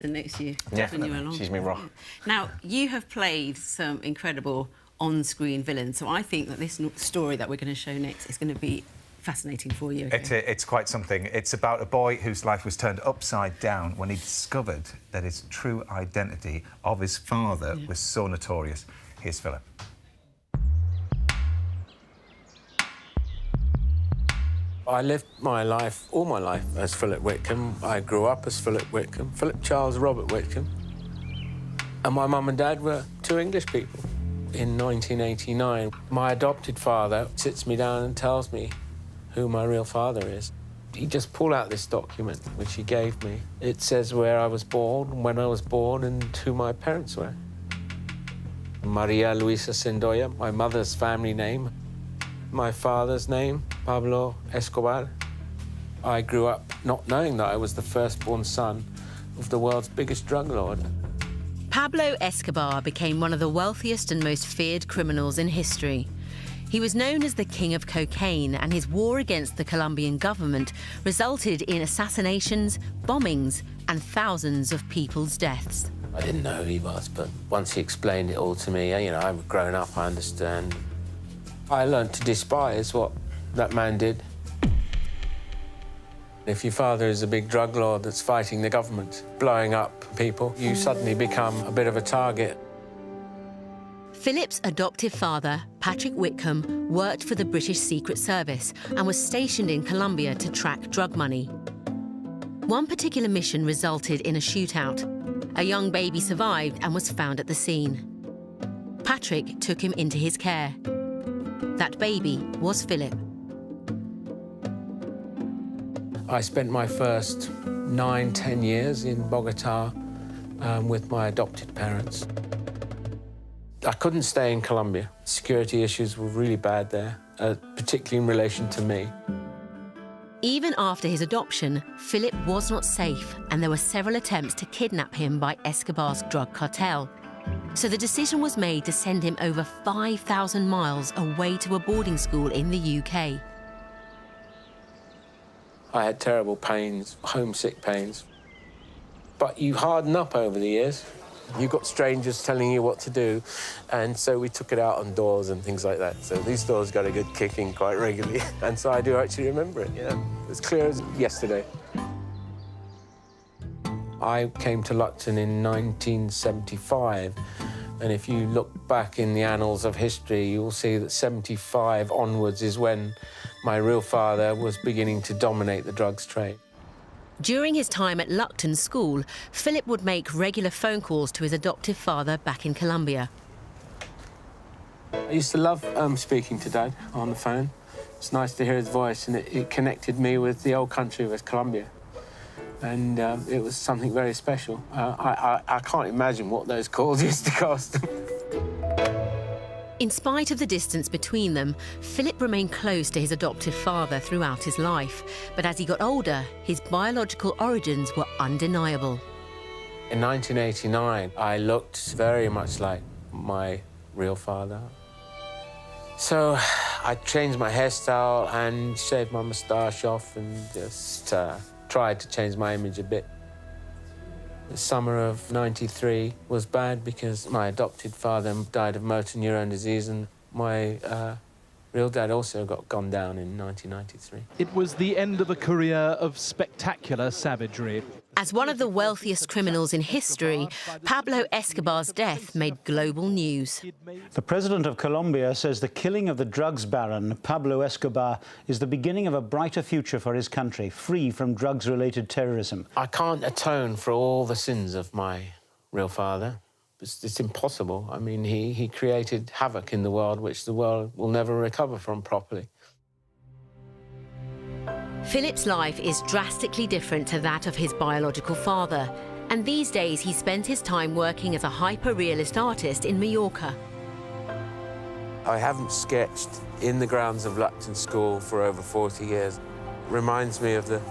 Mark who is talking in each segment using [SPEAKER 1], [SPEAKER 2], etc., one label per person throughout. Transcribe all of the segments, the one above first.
[SPEAKER 1] And next year,
[SPEAKER 2] definitely. She's me raw.
[SPEAKER 1] Now, you have played some incredible on-screen villains, so I think that this story that we're going to show next is going to be fascinating for you. Okay?
[SPEAKER 3] It's quite something. It's about a boy whose life was turned upside down when he discovered that his true identity of his father was so notorious. Here's Philip.
[SPEAKER 4] I lived my life, all my life, as Philip Witcomb. I grew up as Philip Witcomb, Philip Charles Robert Witcomb. And my mum and dad were two English people. In 1989, my adopted father sits me down and tells me who my real father is. He just pulled out this document, which he gave me. It says where I was born, when I was born, and who my parents were. Maria Luisa Sendoya, my mother's family name. My father's name, Pablo Escobar. I grew up not knowing that I was the firstborn son of the world's biggest drug lord.
[SPEAKER 5] Pablo Escobar became one of the wealthiest and most feared criminals in history. He was known as the King of Cocaine, and his war against the Colombian government resulted in assassinations, bombings, and thousands of people's deaths.
[SPEAKER 4] I didn't know who he was, but once he explained it all to me, you know, I've grown up, I understand. I learned to despise what that man did. If your father is a big drug lord that's fighting the government, blowing up people, you suddenly become a bit of a target.
[SPEAKER 5] Philip's adoptive father, Patrick Witcomb, worked for the British Secret Service and was stationed in Colombia to track drug money. One particular mission resulted in a shootout. A young baby survived and was found at the scene. Patrick took him into his care. That baby was Philip.
[SPEAKER 4] I spent my first 9-10 years in Bogota with my adopted parents. I couldn't stay in Colombia. Security issues were really bad there, particularly in relation to me.
[SPEAKER 5] Even after his adoption, Philip was not safe, and there were several attempts to kidnap him by Escobar's drug cartel. So the decision was made to send him over 5,000 miles away to a boarding school in the UK.
[SPEAKER 4] I had terrible pains, homesick pains. But you harden up over the years. You've got strangers telling you what to do, and so we took it out on doors and things like that. So these doors got a good kicking quite regularly, and so I do actually remember it, yeah. As clear as yesterday. I came to Lupton in 1975, and if you look back in the annals of history, you'll see that 75 onwards is when my real father was beginning to dominate the drugs trade.
[SPEAKER 5] During his time at Lupton School, Philip would make regular phone calls to his adoptive father back in Colombia.
[SPEAKER 4] I used to love speaking to Dad on the phone. It's nice to hear his voice, and it connected me with the old country of Colombia. And it was something very special. I can't imagine what those calls used to cost.
[SPEAKER 5] In spite of the distance between them, Philip remained close to his adoptive father throughout his life. But as he got older, his biological origins were undeniable.
[SPEAKER 4] In 1989, I looked very much like my real father. So I changed my hairstyle and shaved my moustache off and just tried to change my image a bit. The summer of '93 was bad because my adopted father died of motor neurone disease, and my real dad also got gunned down in 1993.
[SPEAKER 6] It was the end of a career of spectacular savagery.
[SPEAKER 5] As one of the wealthiest criminals in history, Pablo Escobar's death made global news.
[SPEAKER 7] The president of Colombia says the killing of the drugs baron, Pablo Escobar, is the beginning of a brighter future for his country, free from drugs-related terrorism.
[SPEAKER 4] I can't atone for all the sins of my real father. It's impossible. I mean, he created havoc in the world, which the world will never recover from properly.
[SPEAKER 5] Philip's life is drastically different to that of his biological father, and these days he spent his time working as a hyper-realist artist in Mallorca.
[SPEAKER 4] I haven't sketched in the grounds of Lupton School for over 40 years. It reminds me of the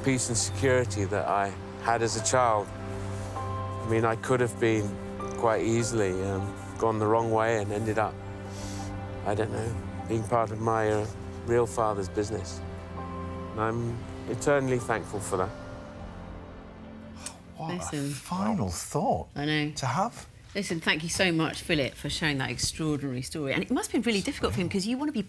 [SPEAKER 4] peace and security that I had as a child. I mean, I could have been quite easily gone the wrong way and ended up, I don't know, being part of my real father's business. I'm eternally thankful for that.
[SPEAKER 3] Wow. What
[SPEAKER 1] Listen.
[SPEAKER 3] a final thought
[SPEAKER 1] I know.
[SPEAKER 3] to have.
[SPEAKER 1] Listen, thank you so much, Philip, for sharing that extraordinary story. And it must have been really difficult for him because you want to be